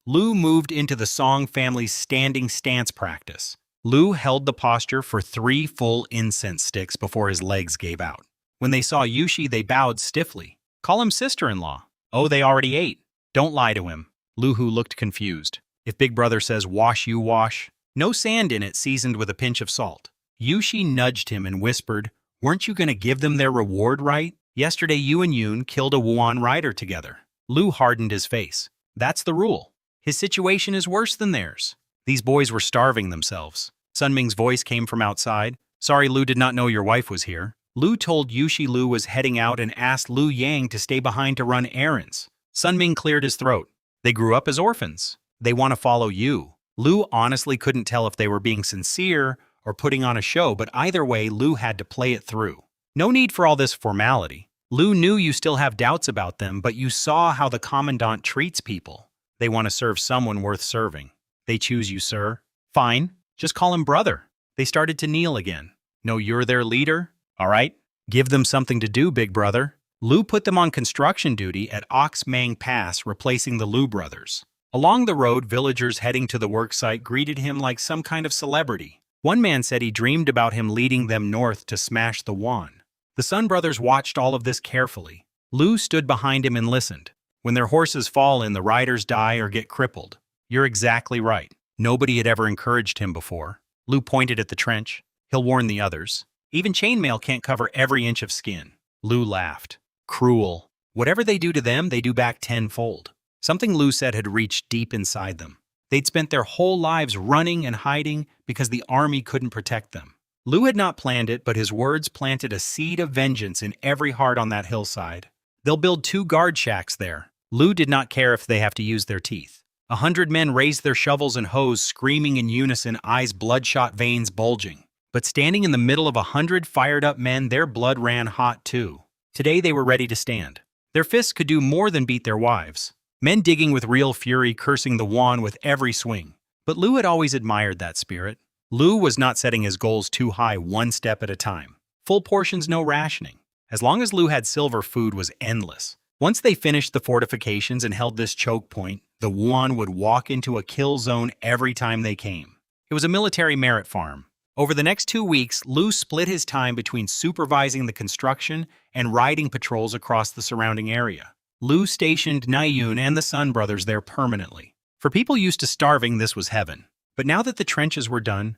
Lu moved into the Song family's standing stance practice. Lu held the posture for 3 full incense sticks before his legs gave out. When they saw Yushi, they bowed stiffly. Call him sister-in-law. Oh, they already ate. Don't lie to him. Lu Hu looked confused. If Big Brother says wash, you wash. No sand in it, seasoned with a pinch of salt. Yushi nudged him and whispered, "Weren't you going to give them their reward, right? Yesterday you and Yoon killed a Wuan rider together." Lu hardened his face. "That's the rule. His situation is worse than theirs. These boys were starving themselves." Sunming's voice came from outside. "Sorry, Lu did not know your wife was here." Lu told Yushi Lu was heading out and asked Lu Yang to stay behind to run errands. Sunming cleared his throat. "They grew up as orphans. They want to follow you." Lu honestly couldn't tell if they were being sincere or putting on a show, but either way, Lu had to play it through. No need for all this formality. Lu knew you still have doubts about them, but you saw how the commandant treats people. They want to serve someone worth serving. They choose you, sir. Fine, just call him brother. They started to kneel again. "No, you're their leader? All right. Give them something to do, big brother." Lu put them on construction duty at Ox Mang Pass, replacing the Lu brothers. Along the road, villagers heading to the worksite greeted him like some kind of celebrity. One man said he dreamed about him leading them north to smash the Wan. The Sun brothers watched all of this carefully. Lu stood behind him and listened. "When their horses fall in, the riders die or get crippled." "You're exactly right." Nobody had ever encouraged him before. Lu pointed at the trench. "He'll warn the others. Even chainmail can't cover every inch of skin." Lu laughed. "Cruel. Whatever they do to them, they do back tenfold." Something Lu said had reached deep inside them. They'd spent their whole lives running and hiding because the army couldn't protect them. Lu had not planned it, but his words planted a seed of vengeance in every heart on that hillside. "They'll build 2 guard shacks there." Lu did not care if they have to use their teeth. 100 men raised their shovels and hoes, screaming in unison, eyes bloodshot, veins bulging. But standing in the middle of 100 fired-up men, their blood ran hot too. Today they were ready to stand. Their fists could do more than beat their wives. Men digging with real fury, cursing the Wan with every swing. But Lu had always admired that spirit. Lu was not setting his goals too high, one step at a time. Full portions, no rationing. As long as Lu had silver, food was endless. Once they finished the fortifications and held this choke point, the Wan would walk into a kill zone every time they came. It was a military merit farm. Over the next 2 weeks, Lu split his time between supervising the construction and riding patrols across the surrounding area. Lu stationed Naiyun and the Sun brothers there permanently. For people used to starving, this was heaven. But now that the trenches were done,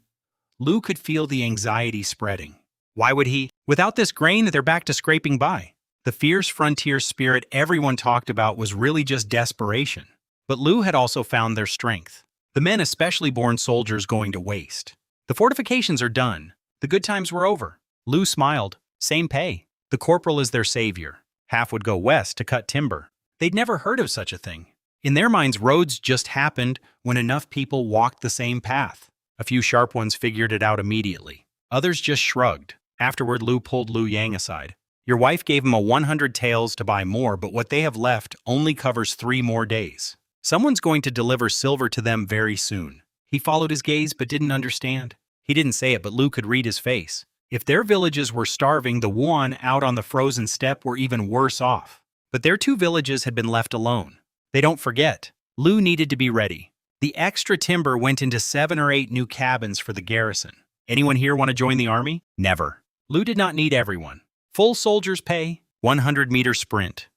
Lu could feel the anxiety spreading. Why would he? Without this grain, they're back to scraping by. The fierce frontier spirit everyone talked about was really just desperation. But Lu had also found their strength. The men, especially born soldiers, going to waste. The fortifications are done. The good times were over. Lu smiled. Same pay. The corporal is their savior. Half would go west to cut timber. They'd never heard of such a thing. In their minds, roads just happened when enough people walked the same path. A few sharp ones figured it out immediately. Others just shrugged. Afterward, Lu pulled Lu Yang aside. "Your wife gave him a 100 taels to buy more, but what they have left only covers 3 more days. Someone's going to deliver silver to them very soon." He followed his gaze but didn't understand. He didn't say it, but Lu could read his face. If their villages were starving, the Wuan out on the frozen steppe were even worse off. But their 2 villages had been left alone. They don't forget. Lu needed to be ready. The extra timber went into 7 or 8 new cabins for the garrison. Anyone here want to join the army? Never. Lu did not need everyone. Full soldiers pay, 100-meter sprint,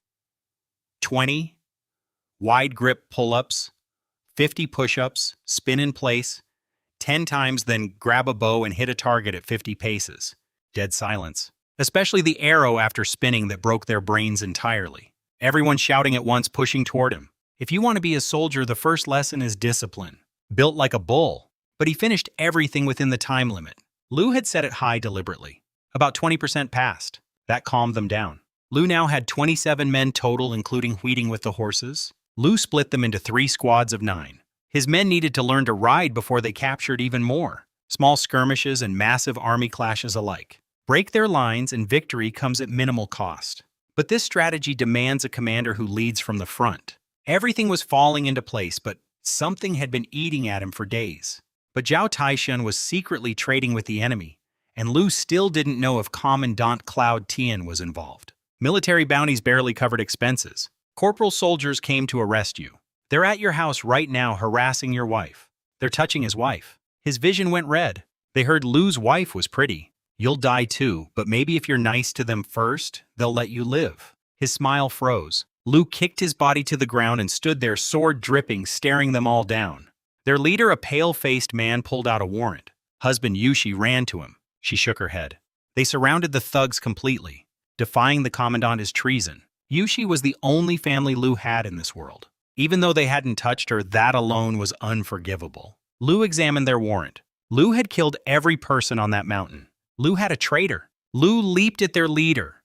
20 wide grip pull-ups, 50 push-ups, spin in place, 10 times, then grab a bow and hit a target at 50 paces. Dead silence. Especially the arrow after spinning that broke their brains entirely. Everyone shouting at once, pushing toward him. If you want to be a soldier, the first lesson is discipline. Built like a bull. But he finished everything within the time limit. Lu had set it high deliberately. About 20% passed. That calmed them down. Lu now had 27 men total, including wheating with the horses. Lu split them into 3 squads of 9. His men needed to learn to ride before they captured even more. Small skirmishes and massive army clashes alike. Break their lines and victory comes at minimal cost. But this strategy demands a commander who leads from the front. Everything was falling into place, but something had been eating at him for days. But Zhao Taishan was secretly trading with the enemy, and Lu still didn't know if Commandant Cloud Tian was involved. Military bounties barely covered expenses. Corporal soldiers came to arrest you. They're at your house right now harassing your wife. They're touching his wife. His vision went red. They heard Lu's wife was pretty. You'll die too, but maybe if you're nice to them first, they'll let you live. His smile froze. Lu kicked his body to the ground and stood there, sword dripping, staring them all down. Their leader, a pale-faced man, pulled out a warrant. Husband Yushi ran to him. She shook her head. They surrounded the thugs completely, defying the commandant as treason. Yushi was the only family Lu had in this world. Even though they hadn't touched her, that alone was unforgivable. Lu examined their warrant. Lu had killed every person on that mountain. Lu had a traitor. Lu leaped at their leader,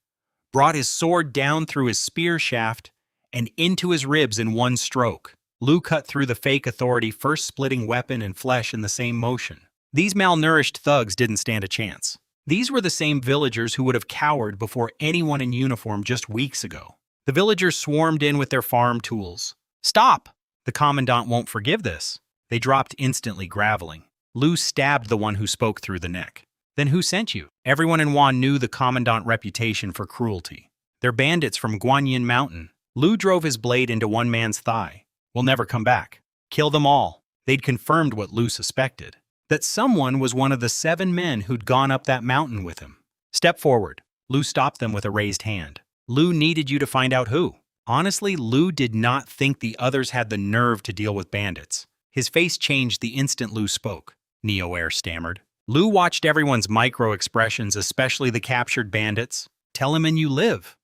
brought his sword down through his spear shaft and into his ribs in one stroke. Lu cut through the fake authority, first splitting weapon and flesh in the same motion. These malnourished thugs didn't stand a chance. These were the same villagers who would have cowered before anyone in uniform just weeks ago. The villagers swarmed in with their farm tools. "Stop! The commandant won't forgive this." They dropped instantly, graveling. Lu stabbed the one who spoke through the neck. "Then who sent you?" Everyone in Wan knew the commandant's reputation for cruelty. "They're bandits from Guanyin Mountain." Lu drove his blade into one man's thigh. "We'll never come back. Kill them all." They'd confirmed what Lu suspected, that someone was one of the 7 men who'd gone up that mountain with him. "Step forward." Lu stopped them with a raised hand. "Lu needed you to find out who." Honestly, Lu did not think the others had the nerve to deal with bandits. His face changed the instant Lu spoke. Neo-Air stammered. Lu watched everyone's micro-expressions, especially the captured bandits. "Tell him and you live."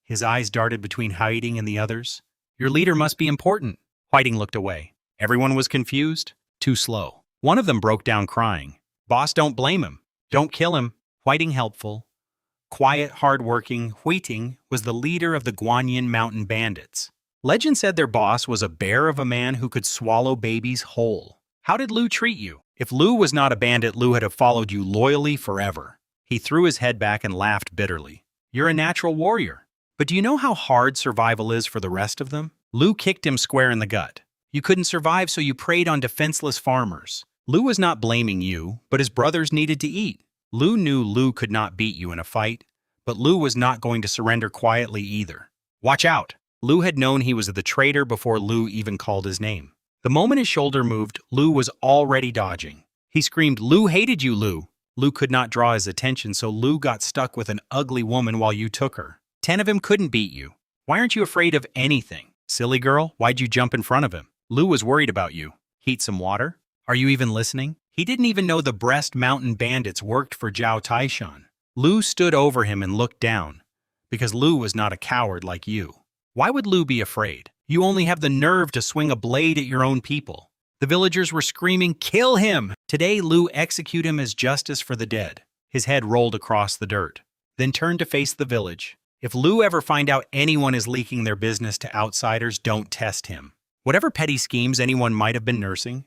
His eyes darted between Hiding and the others. "Your leader must be important." Hiding looked away. Everyone was confused. Too slow. One of them broke down crying. "Boss, don't blame him. Don't kill him." Hiding helpful. Quiet, hard-working, Huiting was the leader of the Guanyin Mountain Bandits. Legend said their boss was a bear of a man who could swallow babies whole. "How did Lu treat you?" If Lu was not a bandit, Lu had have followed you loyally forever. He threw his head back and laughed bitterly. "You're a natural warrior. But do you know how hard survival is for the rest of them?" Lu kicked him square in the gut. "You couldn't survive, so you preyed on defenseless farmers." Lu was not blaming you, but his brothers needed to eat. Lu knew Lu could not beat you in a fight, but Lu was not going to surrender quietly either. "Watch out!" Lu had known he was the traitor before Lu even called his name. The moment his shoulder moved, Lu was already dodging. He screamed, "Lu hated you, Lu!" Lu could not draw his attention, so Lu got stuck with an ugly woman while you took her. 10 of him couldn't beat you. Why aren't you afraid of anything? Silly girl, why'd you jump in front of him? Lu was worried about you. Heat some water? Are you even listening? He didn't even know the Breast Mountain Bandits worked for Zhao Taishan. Lu stood over him and looked down, because Lu was not a coward like you. Why would Lu be afraid? You only have the nerve to swing a blade at your own people. The villagers were screaming, "Kill him!" Today, Lu execute him as justice for the dead. His head rolled across the dirt, then turned to face the village. If Lu ever find out anyone is leaking their business to outsiders, don't test him. Whatever petty schemes anyone might have been nursing,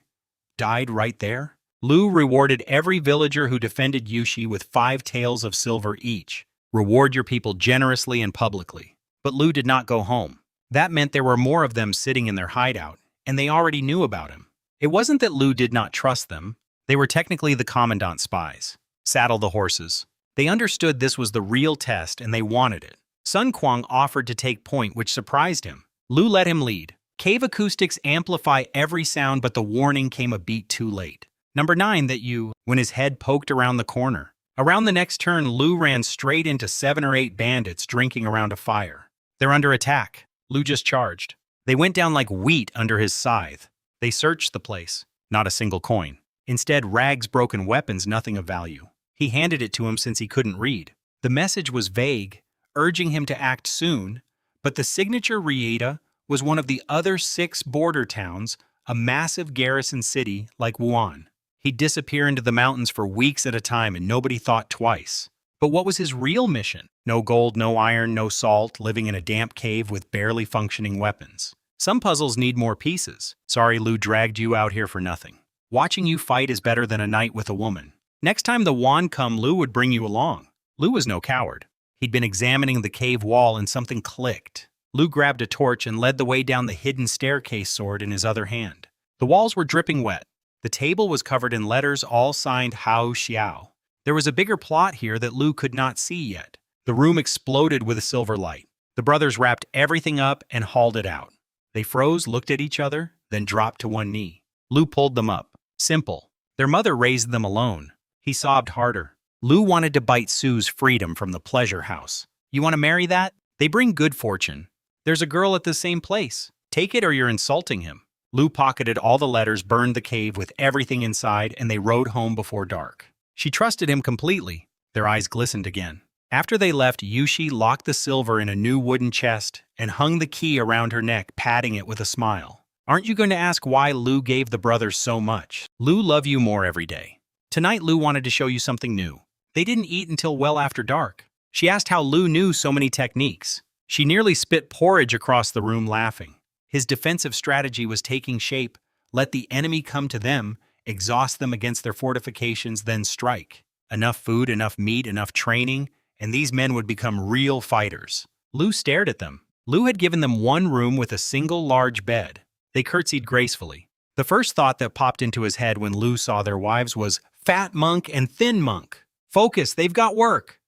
died right there. Lu rewarded every villager who defended Yushi with 5 taels of silver each. Reward your people generously and publicly. But Lu did not go home. That meant there were more of them sitting in their hideout, and they already knew about him. It wasn't that Lu did not trust them. They were technically the commandant's spies. Saddle the horses. They understood this was the real test, and they wanted it. Sun Quan offered to take point, which surprised him. Lu let him lead. Cave acoustics amplify every sound, but the warning came a beat too late. Number 9, that you, when his head poked around the corner. Around the next turn, Lu ran straight into 7 or 8 bandits drinking around a fire. They're under attack. Lu just charged. They went down like wheat under his scythe. They searched the place. Not a single coin. Instead, rags, broken weapons, nothing of value. He handed it to him since he couldn't read. The message was vague, urging him to act soon, but the signature Rieta was one of the other 6 border towns, a massive garrison city like Wuhan. He'd disappear into the mountains for weeks at a time and nobody thought twice. But what was his real mission? No gold, no iron, no salt, living in a damp cave with barely functioning weapons. Some puzzles need more pieces. Sorry, Lu dragged you out here for nothing. Watching you fight is better than a night with a woman. Next time the wand come, Lu would bring you along. Lu was no coward. He'd been examining the cave wall and something clicked. Lu grabbed a torch and led the way down the hidden staircase, sword in his other hand. The walls were dripping wet. The table was covered in letters, all signed Hao Xiao. There was a bigger plot here that Lu could not see yet. The room exploded with a silver light. The brothers wrapped everything up and hauled it out. They froze, looked at each other, then dropped to one knee. Lu pulled them up. Simple. Their mother raised them alone. He sobbed harder. Lu wanted to bite Sue's freedom from the pleasure house. You want to marry that? They bring good fortune. There's a girl at the same place. Take it or you're insulting him. Lu pocketed all the letters, burned the cave with everything inside, and they rode home before dark. She trusted him completely. Their eyes glistened again. After they left, Yushi locked the silver in a new wooden chest and hung the key around her neck, patting it with a smile. Aren't you going to ask why Lu gave the brothers so much? Lu love you more every day. Tonight Lu wanted to show you something new. They didn't eat until well after dark. She asked how Lu knew so many techniques. She nearly spit porridge across the room laughing. His defensive strategy was taking shape. Let the enemy come to them, exhaust them against their fortifications, then strike. Enough food, enough meat, enough training, and these men would become real fighters. Lu stared at them. Lu had given them one room with a single large bed. They curtsied gracefully. The first thought that popped into his head when Lu saw their wives was, "Fat monk and thin monk. Focus, they've got work."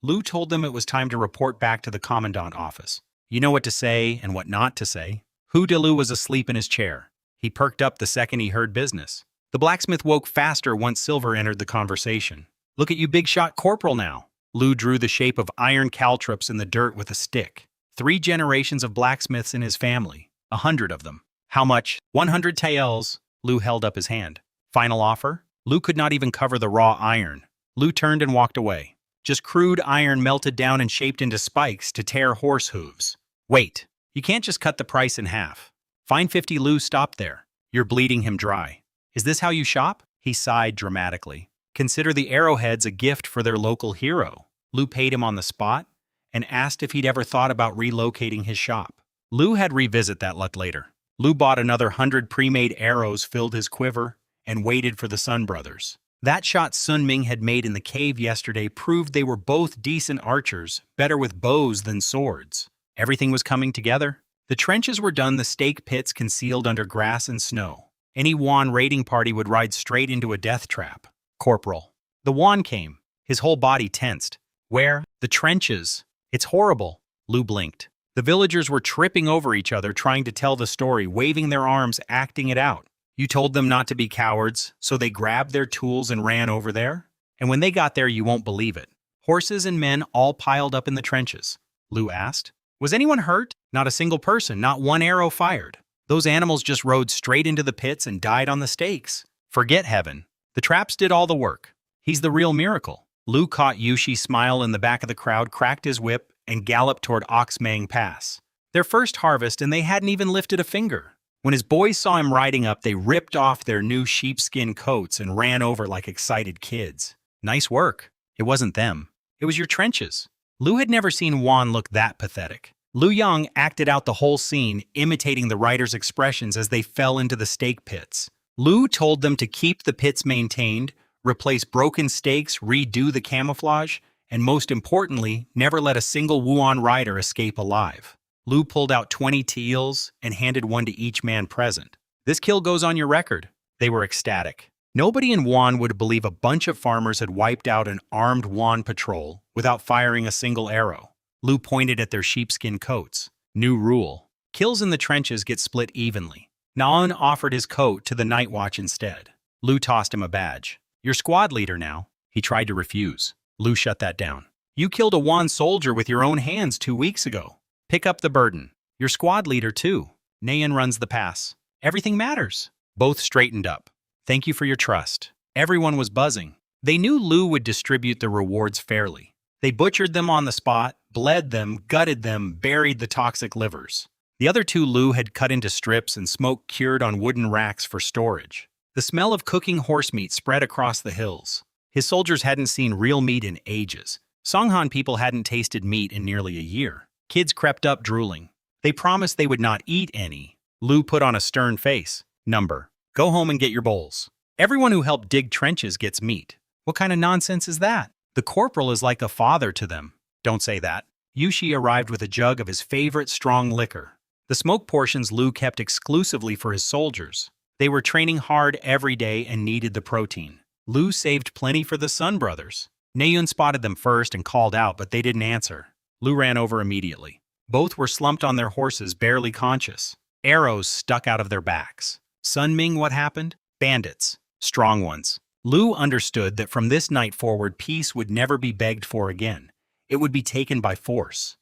Lu told them it was time to report back to the commandant office. You know what to say and what not to say. Hu Delu was asleep in his chair. He perked up the second he heard business. The blacksmith woke faster once Silver entered the conversation. "Look at you big shot corporal now." Lu drew the shape of iron caltrops in the dirt with a stick. 3 generations of blacksmiths in his family. 100 of them. How much? 100 taels. Lu held up his hand. Final offer? Lu could not even cover the raw iron. Lu turned and walked away. Just crude iron melted down and shaped into spikes to tear horse hooves. Wait, you can't just cut the price in half. Fine 50. Lu stopped there. You're bleeding him dry. Is this how you shop? He sighed dramatically. Consider the arrowheads a gift for their local hero. Lu paid him on the spot and asked if he'd ever thought about relocating his shop. Lu had revisit that luck later. Lu bought another 100 pre-made arrows, filled his quiver, and waited for the Sun brothers. That shot Sun Ming had made in the cave yesterday proved they were both decent archers, better with bows than swords. Everything was coming together. The trenches were done, the stake pits concealed under grass and snow. Any Wan raiding party would ride straight into a death trap. Corporal. The Wan came, his whole body tensed. Where? The trenches. It's horrible. Lu blinked. The villagers were tripping over each other, trying to tell the story, waving their arms, acting it out. You told them not to be cowards, so they grabbed their tools and ran over there? And when they got there, you won't believe it. Horses and men all piled up in the trenches. Lu asked. Was anyone hurt? Not a single person, not one arrow fired. Those animals just rode straight into the pits and died on the stakes. Forget heaven. The traps did all the work. He's the real miracle. Lu caught Yushi's smile in the back of the crowd, cracked his whip, and galloped toward Oxmang Pass. Their first harvest, and they hadn't even lifted a finger. When his boys saw him riding up, they ripped off their new sheepskin coats and ran over like excited kids. Nice work. It wasn't them. It was your trenches. Lu had never seen Wan look that pathetic. Lu Yang acted out the whole scene, imitating the riders' expressions as they fell into the stake pits. Lu told them to keep the pits maintained, replace broken stakes, redo the camouflage, and most importantly, never let a single Wuan rider escape alive. Lu pulled out 20 teals and handed one to each man present. This kill goes on your record. They were ecstatic. Nobody in Wan would believe a bunch of farmers had wiped out an armed Wan patrol without firing a single arrow. Lu pointed at their sheepskin coats. New rule. Kills in the trenches get split evenly. Naan offered his coat to the night watch instead. Lu tossed him a badge. You're squad leader now. He tried to refuse. Lu shut that down. You killed a Wan soldier with your own hands 2 weeks ago. Pick up the burden. You're squad leader too. Nayan runs the pass. Everything matters. Both straightened up. Thank you for your trust. Everyone was buzzing. They knew Lu would distribute the rewards fairly. They butchered them on the spot, bled them, gutted them, buried the toxic livers. The other 2 Lu had cut into strips and smoke cured on wooden racks for storage. The smell of cooking horse meat spread across the hills. His soldiers hadn't seen real meat in ages. Songhan people hadn't tasted meat in nearly a year. Kids crept up drooling. They promised they would not eat any. Lu put on a stern face. Number. Go home and get your bowls. Everyone who helped dig trenches gets meat. What kind of nonsense is that? The corporal is like a father to them. Don't say that. Yushi arrived with a jug of his favorite strong liquor. The smoke portions Lu kept exclusively for his soldiers. They were training hard every day and needed the protein. Lu saved plenty for the Sun brothers. Naeun spotted them first and called out, but they didn't answer. Lu ran over immediately. Both were slumped on their horses, barely conscious. Arrows stuck out of their backs. Sun Ming, what happened? Bandits. Strong ones. Lu understood that from this night forward, peace would never be begged for again. It would be taken by force.